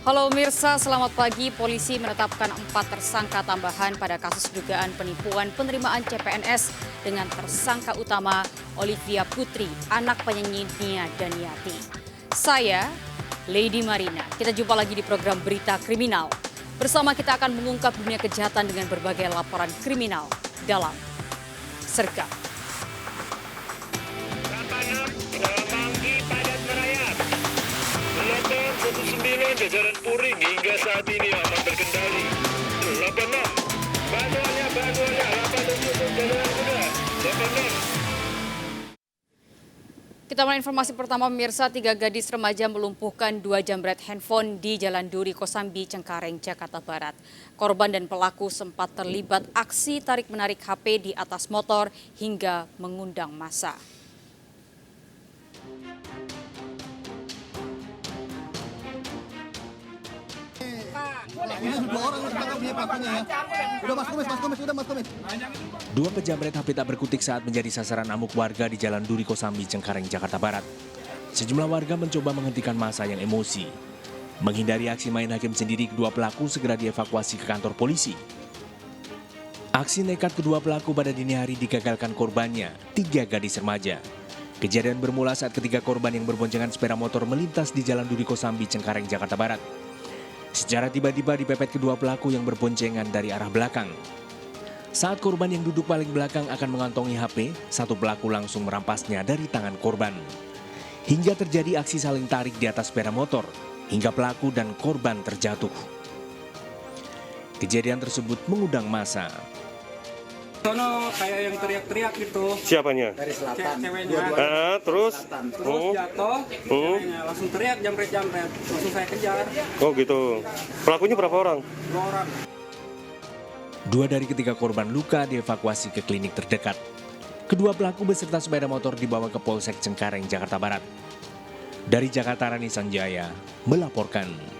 Halo Mirsa, selamat pagi. Polisi menetapkan 4 tersangka tambahan pada kasus dugaan penipuan penerimaan CPNS dengan tersangka utama Olivia Putri, anak penyanyi Nia Daniati. Saya, Lady Marina. Kita jumpa lagi di program Berita Kriminal. Bersama kita akan mengungkap dunia kejahatan dengan berbagai laporan kriminal dalam Sergap. Jajaran Puring hingga saat ini aman terkendali. 86, bantuannya, 87 jajaran muda, 86. Kita mulai informasi pertama pemirsa, 3 gadis remaja melumpuhkan 2 jambret handphone di Jalan Duri Kosambi, Cengkareng, Jakarta Barat. Korban dan pelaku sempat terlibat aksi tarik-menarik HP di atas motor hingga mengundang massa. Dua pejamret HP tak berkutik saat menjadi sasaran amuk warga di Jalan Duri Kosambi, Cengkareng, Jakarta Barat. Sejumlah warga mencoba menghentikan massa yang emosi. Menghindari aksi main hakim sendiri, kedua pelaku segera dievakuasi ke kantor polisi. Aksi nekat kedua pelaku pada dini hari digagalkan korbannya, 3 gadis remaja. Kejadian bermula saat ketiga korban yang berboncengan sepeda motor melintas di Jalan Duri Kosambi, Cengkareng, Jakarta Barat. Secara tiba-tiba dipepet kedua pelaku yang berboncengan dari arah belakang. Saat korban yang duduk paling belakang akan mengantongi HP, satu pelaku langsung merampasnya dari tangan korban. Hingga terjadi aksi saling tarik di atas sepeda motor, hingga pelaku dan korban terjatuh. Kejadian tersebut mengundang massa. Sono kayak yang teriak-teriak gitu. Siapanya? Dari selatan. Ceweknya. Terus Jatuh, ceweknya langsung teriak jambret-jambret. Langsung saya kejar. Oh gitu. Pelakunya berapa orang? 2 orang. 2 dari ketiga korban luka dievakuasi ke klinik terdekat. Kedua pelaku beserta sepeda motor dibawa ke Polsek Cengkareng, Jakarta Barat. Dari Jakarta, Rani Sanjaya melaporkan.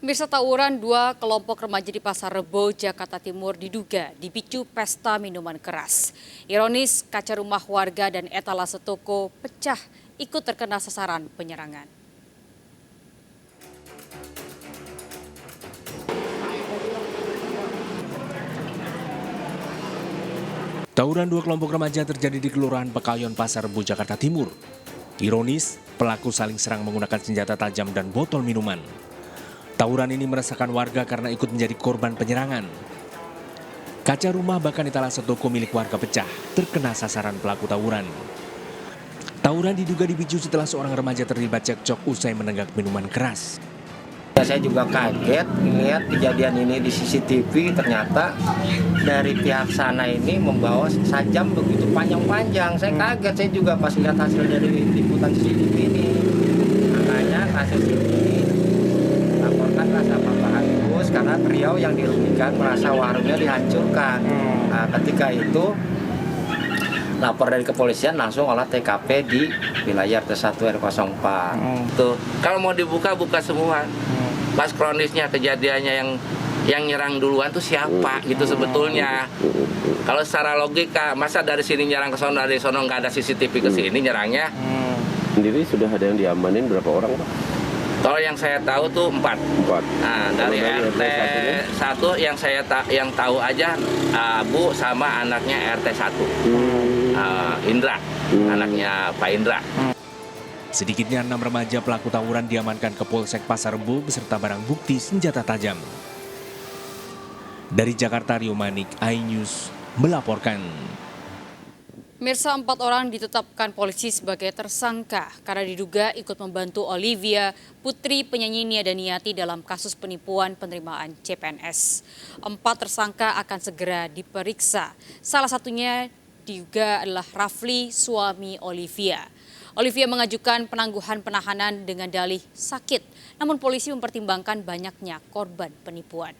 Pemirsa, tawuran 2 kelompok remaja di Pasar Rebo, Jakarta Timur diduga dipicu pesta minuman keras. Ironis, kaca rumah warga dan etalase toko pecah ikut terkena sasaran penyerangan. Tawuran 2 kelompok remaja terjadi di Kelurahan Pekayon, Pasar Rebo, Jakarta Timur. Ironis, pelaku saling serang menggunakan senjata tajam dan botol minuman. Tawuran ini meresahkan warga karena ikut menjadi korban penyerangan. Kaca rumah bahkan etalase toko milik warga pecah, terkena sasaran pelaku tawuran. Tawuran diduga dipicu setelah seorang remaja terlibat cekcok usai menenggak minuman keras. Saya juga kaget melihat kejadian ini di CCTV, ternyata dari pihak sana ini membawa sajam begitu panjang-panjang. Saya kaget, saya juga pas lihat hasil dari liputan CCTV ini. Makanya kasus ini laporkanlah sama Pak Agus karena beliau yang dirugikan merasa warungnya dihancurkan. Nah, ketika itu lapor dari kepolisian langsung olah TKP di wilayah RT1 R04. Tuh, kalau mau dibuka buka semua. Pas kronisnya kejadiannya yang nyerang duluan tuh siapa gitu sebetulnya. Kalau secara logika, masa dari sini nyerang ke sono, dari sono nggak ada CCTV ke sini nyerangnya. Sendiri sudah ada yang diamanin berapa orang, Pak? Kalau yang saya tahu tuh 4. Nah, dari RT 1 yang tahu aja Bu sama anaknya RT 1. Indra, anaknya Pak Indra. Sedikitnya 6 remaja pelaku tawuran diamankan ke Polsek Pasar Rebo beserta barang bukti senjata tajam. Dari Jakarta, Rio Manik, iNews melaporkan. Pemirsa, 4 orang ditetapkan polisi sebagai tersangka karena diduga ikut membantu Olivia Putri, penyanyi Nia Daniati dalam kasus penipuan penerimaan CPNS. 4 tersangka akan segera diperiksa. Salah satunya juga adalah Rafli, suami Olivia. Olivia mengajukan penangguhan penahanan dengan dalih sakit, namun polisi mempertimbangkan banyaknya korban penipuan.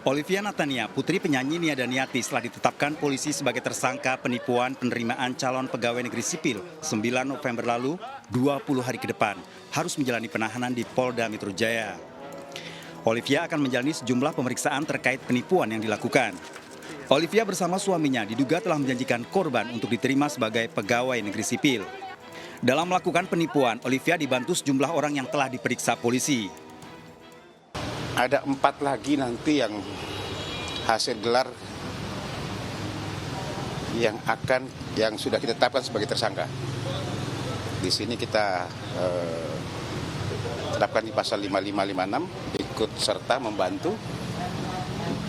Olivia Natania, putri penyanyi Nia Daniati, telah ditetapkan polisi sebagai tersangka penipuan penerimaan calon pegawai negeri sipil 9 November lalu. 20 hari ke depan harus menjalani penahanan di Polda Metro Jaya. Olivia akan menjalani sejumlah pemeriksaan terkait penipuan yang dilakukan. Olivia bersama suaminya diduga telah menjanjikan korban untuk diterima sebagai pegawai negeri sipil. Dalam melakukan penipuan, Olivia dibantu sejumlah orang yang telah diperiksa polisi. Ada 4 lagi nanti yang hasil gelar yang sudah kita tetapkan sebagai tersangka. Di sini kita tetapkan di pasal 5556 ikut serta membantu.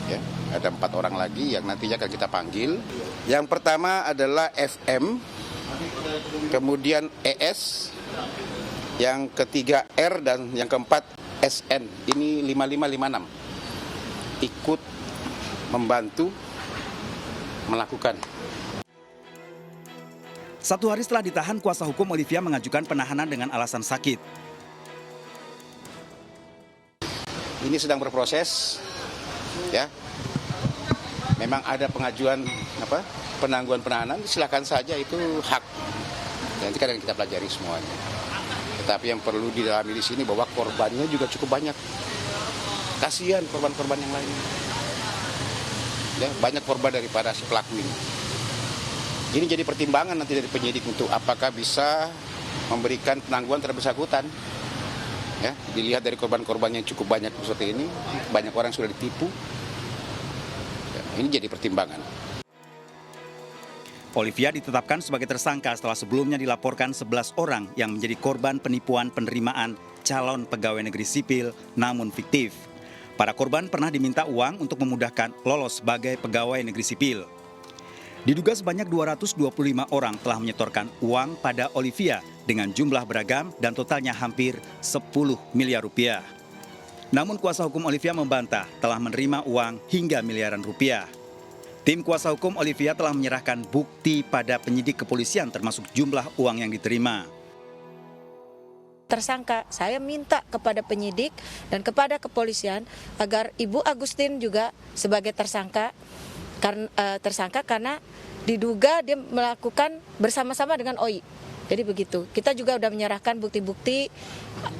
Ya, ada 4 orang lagi yang nantinya akan kita panggil. Yang pertama adalah FM, kemudian ES, yang ketiga R, dan yang keempat SN. Ini 5556 ikut membantu melakukan. 1 hari setelah ditahan, kuasa hukum Olivia mengajukan penahanan dengan alasan sakit. Ini sedang berproses, ya. Memang ada pengajuan penangguhan penahanan, silakan saja, itu hak. Nanti kadang kita pelajari semuanya. Tetapi yang perlu didalami di sini bahwa korbannya juga cukup banyak. Kasihan korban-korban yang lain. Ya, banyak korban daripada si pelaku ini. Ini jadi pertimbangan nanti dari penyidik untuk apakah bisa memberikan penangguhan terhadap bersangkutan. Ya, dilihat dari korban-korban yang cukup banyak seperti ini, banyak orang sudah ditipu. Ya, ini jadi pertimbangan. Olivia ditetapkan sebagai tersangka setelah sebelumnya dilaporkan 11 orang yang menjadi korban penipuan penerimaan calon pegawai negeri sipil namun fiktif. Para korban pernah diminta uang untuk memudahkan lolos sebagai pegawai negeri sipil. Diduga sebanyak 225 orang telah menyetorkan uang pada Olivia dengan jumlah beragam dan totalnya hampir 10 miliar rupiah. Namun kuasa hukum Olivia membantah telah menerima uang hingga miliaran rupiah. Tim kuasa hukum Olivia telah menyerahkan bukti pada penyidik kepolisian termasuk jumlah uang yang diterima. Tersangka, saya minta kepada penyidik dan kepada kepolisian agar Ibu Agustin juga sebagai tersangka karena diduga dia melakukan bersama-sama dengan OI. Jadi begitu. Kita juga sudah menyerahkan bukti-bukti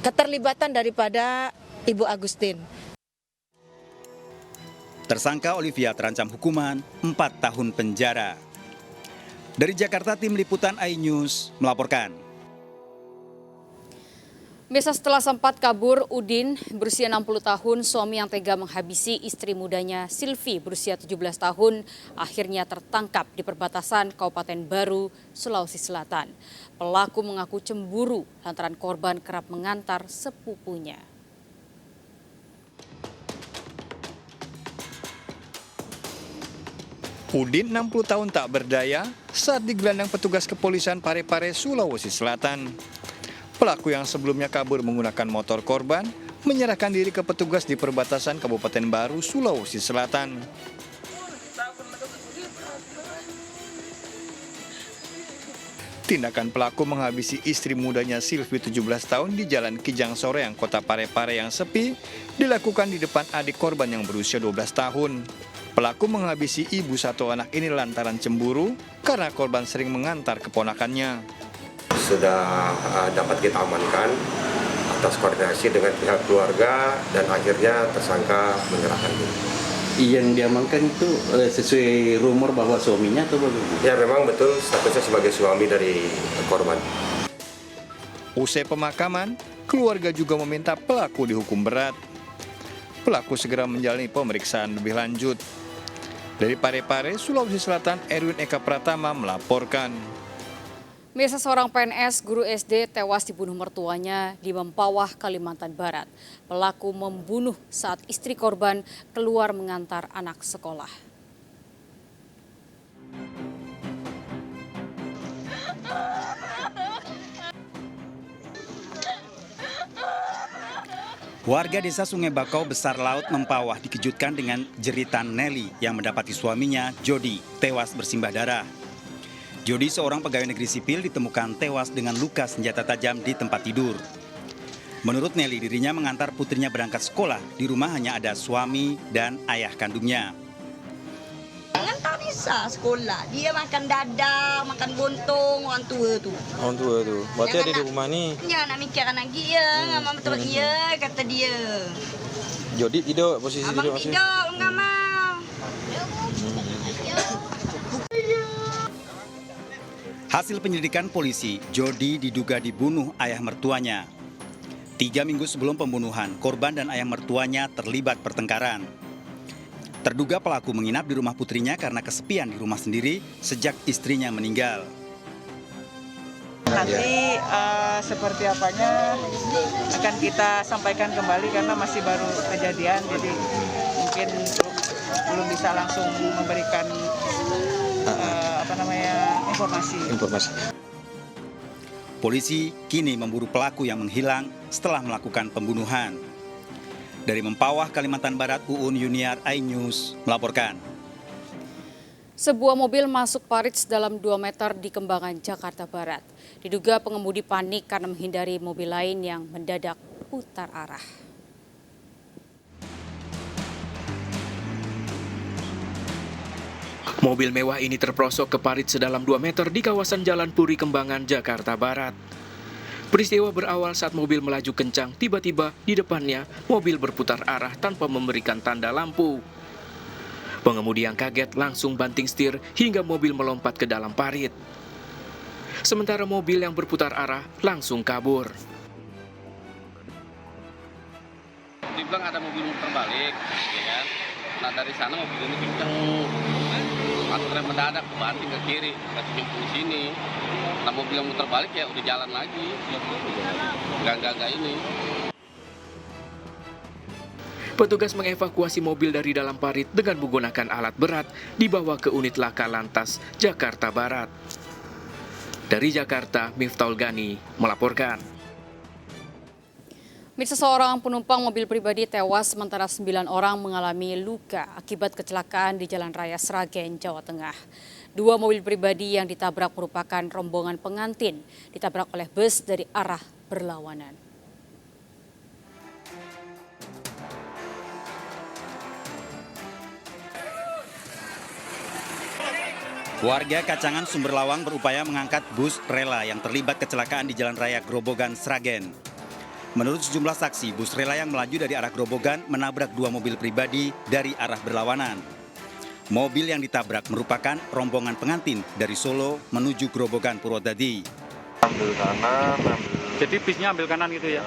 keterlibatan daripada Ibu Agustin. Tersangka Olivia terancam hukuman 4 tahun penjara. Dari Jakarta, tim liputan iNews melaporkan. Biasa setelah sempat kabur, Udin berusia 60 tahun, suami yang tega menghabisi istri mudanya Silvi berusia 17 tahun, akhirnya tertangkap di perbatasan Kabupaten Baru, Sulawesi Selatan. Pelaku mengaku cemburu lantaran korban kerap mengantar sepupunya. Udin 60 tahun tak berdaya saat digelandang petugas kepolisian Parepare, Sulawesi Selatan. Pelaku yang sebelumnya kabur menggunakan motor korban menyerahkan diri ke petugas di perbatasan Kabupaten Baru, Sulawesi Selatan. Tindakan pelaku menghabisi istri mudanya Silvi 17 tahun di Jalan Kijang Soreang, Kota Parepare yang sepi, dilakukan di depan adik korban yang berusia 12 tahun. Pelaku menghabisi ibu satu anak ini lantaran cemburu karena korban sering mengantar keponakannya. Sudah dapat kita amankan atas koordinasi dengan pihak keluarga dan akhirnya tersangka menyerahkan diri. Yang diamankan itu sesuai rumor bahwa suaminya atau bagaimana? Ya memang betul statusnya sebagai suami dari korban. Usai pemakaman, keluarga juga meminta pelaku dihukum berat. Pelaku segera menjalani pemeriksaan lebih lanjut. Dari Parepare, Sulawesi Selatan, Erwin Eka Pratama melaporkan. Biasa seorang PNS guru SD tewas dibunuh mertuanya di Mempawah, Kalimantan Barat. Pelaku membunuh saat istri korban keluar mengantar anak sekolah. Warga desa Sungai Bakau Besar Laut Mempawah dikejutkan dengan jeritan Nelly yang mendapati suaminya, Jody, tewas bersimbah darah. Jody, seorang pegawai negeri sipil, ditemukan tewas dengan luka senjata tajam di tempat tidur. Menurut Nelly, dirinya mengantar putrinya berangkat sekolah. Di rumah hanya ada suami dan ayah kandungnya. Jangan tak bisa sekolah. Dia makan dadar, makan buntung, orang tua tu. Orang tua tu. Berarti ada di rumah ni. Jangan nak mikirkan lagi ya. Ngamam betul ya, kata dia. Jody tidur, posisi Abang tidur maksudnya? Abang tidur, ngamam. Hasil penyelidikan polisi, Jody diduga dibunuh ayah mertuanya. 3 minggu sebelum pembunuhan, korban dan ayah mertuanya terlibat pertengkaran. Terduga pelaku menginap di rumah putrinya karena kesepian di rumah sendiri sejak istrinya meninggal. Nanti seperti apanya akan kita sampaikan kembali karena masih baru kejadian, jadi mungkin belum bisa langsung memberikan informasi. Polisi kini memburu pelaku yang menghilang setelah melakukan pembunuhan. Dari Mempawah, Kalimantan Barat, Uun Yuniar, iNews melaporkan. Sebuah mobil masuk parit dalam 2 meter di Kembangan, Jakarta Barat. Diduga pengemudi panik karena menghindari mobil lain yang mendadak putar arah. Mobil mewah ini terperosok ke parit sedalam 2 meter di kawasan Jalan Puri Kembangan, Jakarta Barat. Peristiwa berawal saat mobil melaju kencang, tiba-tiba di depannya mobil berputar arah tanpa memberikan tanda lampu. Pengemudi yang kaget langsung banting setir hingga mobil melompat ke dalam parit. Sementara mobil yang berputar arah langsung kabur. Di belakang ada mobil muter balik, ya kan? Nah dari sana mobil ini kenceng, masuk rem mendadak, banting ke kiri, kasih jemput di sini. Nah mobil yang muter balik ya udah jalan lagi, gak ini. Petugas mengevakuasi mobil dari dalam parit dengan menggunakan alat berat dibawa ke unit laka lantas Jakarta Barat. Dari Jakarta, Miftahul Gani melaporkan. Seorang penumpang mobil pribadi tewas sementara 9 orang mengalami luka akibat kecelakaan di Jalan Raya Sragen, Jawa Tengah. 2 mobil pribadi yang ditabrak merupakan rombongan pengantin, ditabrak oleh bus dari arah berlawanan. Warga Kacangan Sumberlawang berupaya mengangkat bus rela yang terlibat kecelakaan di Jalan Raya Grobogan, Sragen. Menurut sejumlah saksi, bus rela yang melaju dari arah Grobogan menabrak 2 mobil pribadi dari arah berlawanan. Mobil yang ditabrak merupakan rombongan pengantin dari Solo menuju Grobogan, Purwodadi. Ambil kanan, Jadi bisnya ambil kanan gitu ya?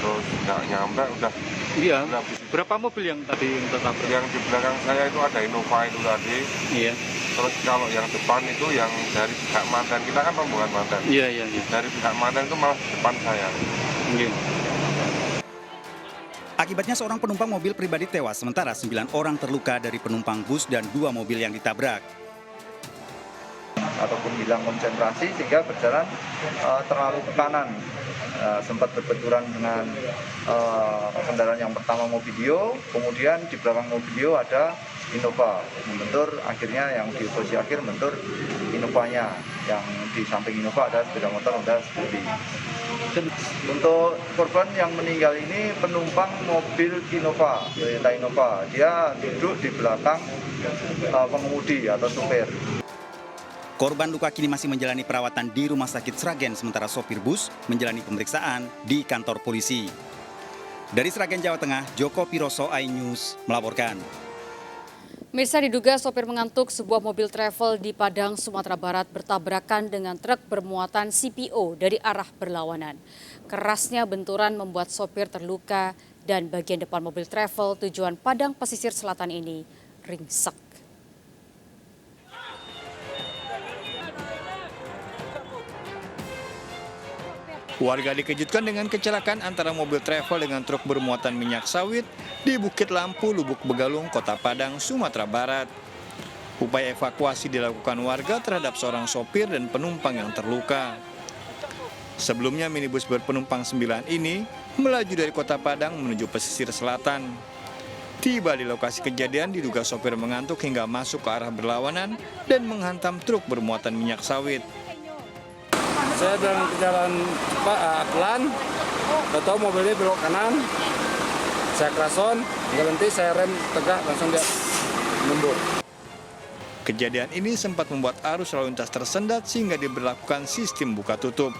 terus nggak nyampe udah. Iya. Berapa mobil yang tadi tertabrak? Yang di belakang saya itu ada Innova itu tadi. Iya. Terus kalau yang depan itu yang dari pihak mantan, kita kan rombongan mantan. Iya. Dari pihak mantan itu malah depan saya. Iya. Akibatnya seorang penumpang mobil pribadi tewas, sementara 9 orang terluka dari penumpang bus dan 2 mobil yang ditabrak. Ataupun hilang konsentrasi sehingga berjalan terlalu ke kanan. Sempat berbenturan dengan kendaraan yang pertama Mobidio, kemudian di belakang Mobidio ada Innova. Membentur, akhirnya yang di posisi akhir membentur Innovanya. Yang di samping Innova ada sepeda motor Honda Scoopy. Untuk korban yang meninggal ini penumpang mobil Innova, Toyota Innova. Dia duduk di belakang pengemudi atau supir. Korban luka kini masih menjalani perawatan di Rumah Sakit Sragen, sementara sopir bus menjalani pemeriksaan di kantor polisi. Dari Sragen, Jawa Tengah, Joko Piroso, iNews melaporkan. Mirsa, diduga sopir mengantuk sebuah mobil travel di Padang, Sumatera Barat bertabrakan dengan truk bermuatan CPO dari arah berlawanan. Kerasnya benturan membuat sopir terluka dan bagian depan mobil travel tujuan Padang Pesisir Selatan ini ringsek. Warga dikejutkan dengan kecelakaan antara mobil travel dengan truk bermuatan minyak sawit di Bukit Lampu, Lubuk Begalung, Kota Padang, Sumatera Barat. Upaya evakuasi dilakukan warga terhadap seorang sopir dan penumpang yang terluka. Sebelumnya minibus berpenumpang 9 ini melaju dari Kota Padang menuju pesisir selatan. Tiba di lokasi kejadian diduga sopir mengantuk hingga masuk ke arah berlawanan dan menghantam truk bermuatan minyak sawit. Saya dalam jalan pelan, tahu mobilnya belok kanan, saya krason, berhenti, saya rem tegak, langsung dia mundur. Kejadian ini sempat membuat arus lalu lintas tersendat sehingga diberlakukan sistem buka tutup.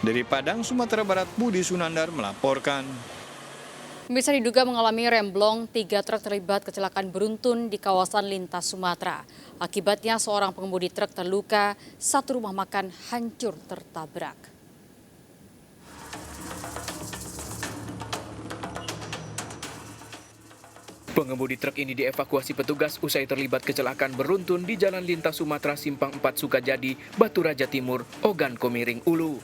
Dari Padang, Sumatera Barat, Budi Sunandar melaporkan. Pemirsa, diduga mengalami remblong, 3 truk terlibat kecelakaan beruntun di kawasan lintas Sumatera. Akibatnya seorang pengemudi truk terluka, 1 rumah makan hancur tertabrak. Pengemudi truk ini dievakuasi petugas usai terlibat kecelakaan beruntun di Jalan Lintas Sumatera Simpang 4 Sukajadi, Batu Raja Timur, Ogan Komiring, Ulu.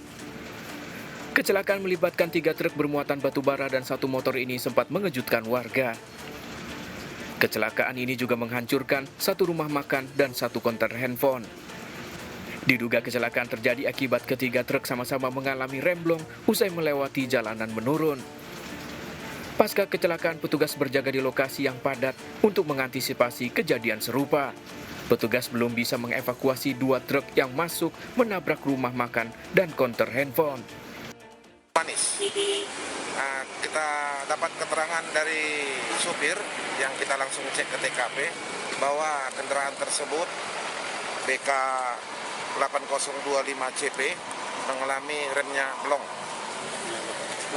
Kecelakaan melibatkan 3 truk bermuatan batu bara dan 1 motor ini sempat mengejutkan warga. Kecelakaan ini juga menghancurkan 1 rumah makan dan 1 konter handphone. Diduga kecelakaan terjadi akibat ketiga truk sama-sama mengalami remblong usai melewati jalanan menurun. Pasca kecelakaan, petugas berjaga di lokasi yang padat untuk mengantisipasi kejadian serupa. Petugas belum bisa mengevakuasi 2 truk yang masuk menabrak rumah makan dan konter handphone. Manis. Kita dapat keterangan dari supir yang kita langsung cek ke TKP bahwa kendaraan tersebut BK 8025 CP mengalami remnya blong.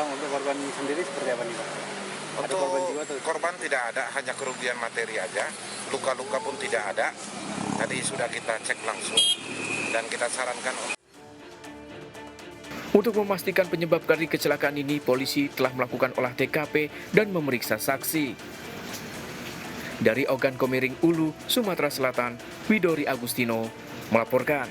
Bang, untuk korban sendiri seperti apa nih, Pak? Untuk korban tidak ada, hanya kerugian materi aja. Luka-luka pun tidak ada. Tadi sudah kita cek langsung dan kita sarankan. Untuk memastikan penyebab dari kecelakaan ini, polisi telah melakukan olah TKP dan memeriksa saksi. Dari Ogan Komiring, Ulu, Sumatera Selatan, Widori Agustino melaporkan.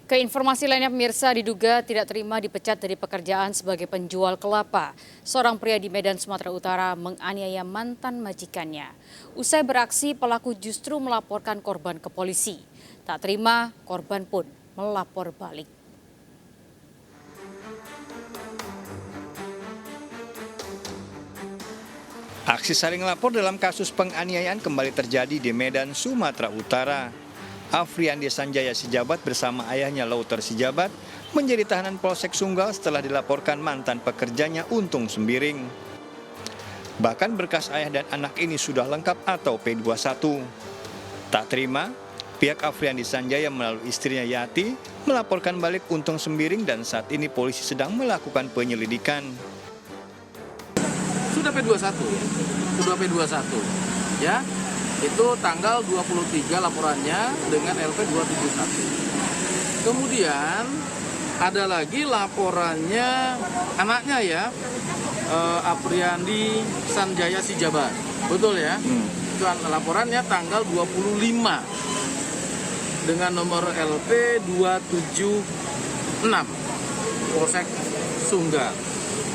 Ke informasi lainnya, pemirsa, diduga tidak terima dipecat dari pekerjaan sebagai penjual kelapa. Seorang pria di Medan, Sumatera Utara menganiaya mantan majikannya. Usai beraksi, pelaku justru melaporkan korban ke polisi. Tak terima, korban pun melapor balik. Aksi saling lapor dalam kasus penganiayaan kembali terjadi di Medan, Sumatera Utara. Afriandi Sanjaya Sijabat bersama ayahnya Lauter Sijabat menjadi tahanan Polsek Sunggal setelah dilaporkan mantan pekerjanya Untung Sembiring. Bahkan berkas ayah dan anak ini sudah lengkap atau P21. Tak terima, pihak Afriandi Sanjaya melalui istrinya Yati melaporkan balik Untung Sembiring dan saat ini polisi sedang melakukan penyelidikan. Sudah P21 ya. Itu tanggal 23 laporannya dengan LP 271. Kemudian ada lagi laporannya anaknya ya, Afriandi Sanjaya Sijabat. Betul ya? Itu laporannya tanggal 25 dengan nomor LP 276 Polsek Sunggal.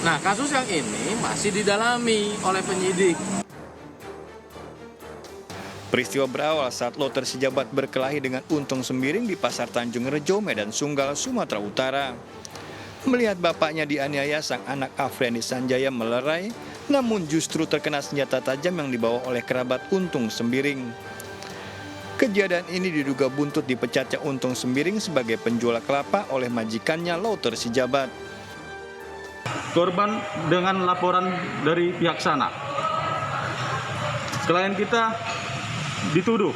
Nah, kasus yang ini masih didalami oleh penyidik. Peristiwa berawal saat Lauter Sijabat berkelahi dengan Untung Sembiring di Pasar Tanjung Rejo, Medan Sunggal, Sumatera Utara. Melihat bapaknya dianiaya, sang anak Afriandi Sanjaya melerai, namun justru terkena senjata tajam yang dibawa oleh kerabat Untung Sembiring. Kejadian ini diduga buntut dipecatnya Untung Sembiring sebagai penjual kelapa oleh majikannya Lauter Sijabat. Korban dengan laporan dari pihak sana. Klien kita dituduh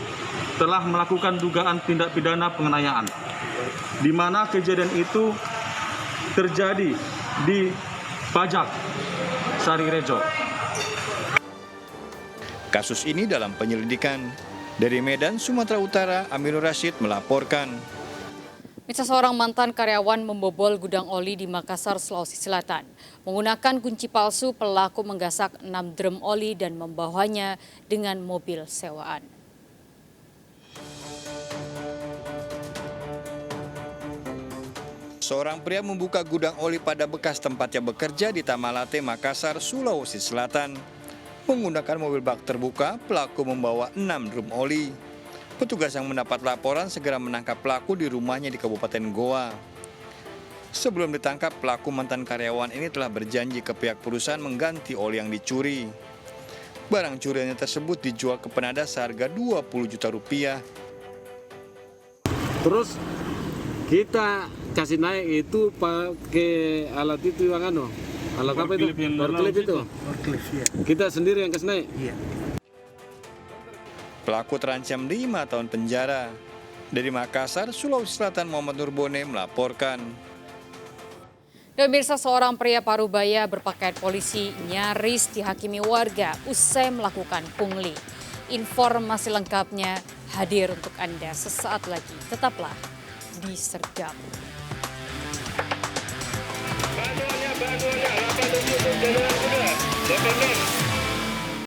telah melakukan dugaan tindak pidana penganiayaan, di mana kejadian itu terjadi di Pajak Sari Rejo. Kasus ini dalam penyelidikan. Dari Medan, Sumatera Utara, Aminur Rashid melaporkan. Seorang mantan karyawan membobol gudang oli di Makassar, Sulawesi Selatan. Menggunakan kunci palsu, pelaku menggasak 6 drum oli dan membawanya dengan mobil sewaan. Seorang pria membuka gudang oli pada bekas tempatnya bekerja di Tamalate, Makassar, Sulawesi Selatan. Menggunakan mobil bak terbuka, pelaku membawa 6 drum oli. Petugas yang mendapat laporan segera menangkap pelaku di rumahnya di Kabupaten Goa. Sebelum ditangkap, pelaku mantan karyawan ini telah berjanji ke pihak perusahaan mengganti oli yang dicuri. Barang curiannya tersebut dijual ke penada seharga 20 juta rupiah. Terus kita kasih naik itu pakai alat itu yang alat apa itu? Forklift itu. Kita sendiri yang kasih naik. Iya. Pelaku terancam 5 tahun penjara. Dari Makassar, Sulawesi Selatan, Muhammad Nurbone melaporkan. Dan pemirsa, seorang pria Parubaya berpakaian polisi nyaris dihakimi warga usai melakukan pungli. Informasi lengkapnya hadir untuk Anda sesaat lagi. Tetaplah di Serdam. Bantuannya, 87 Januari 2,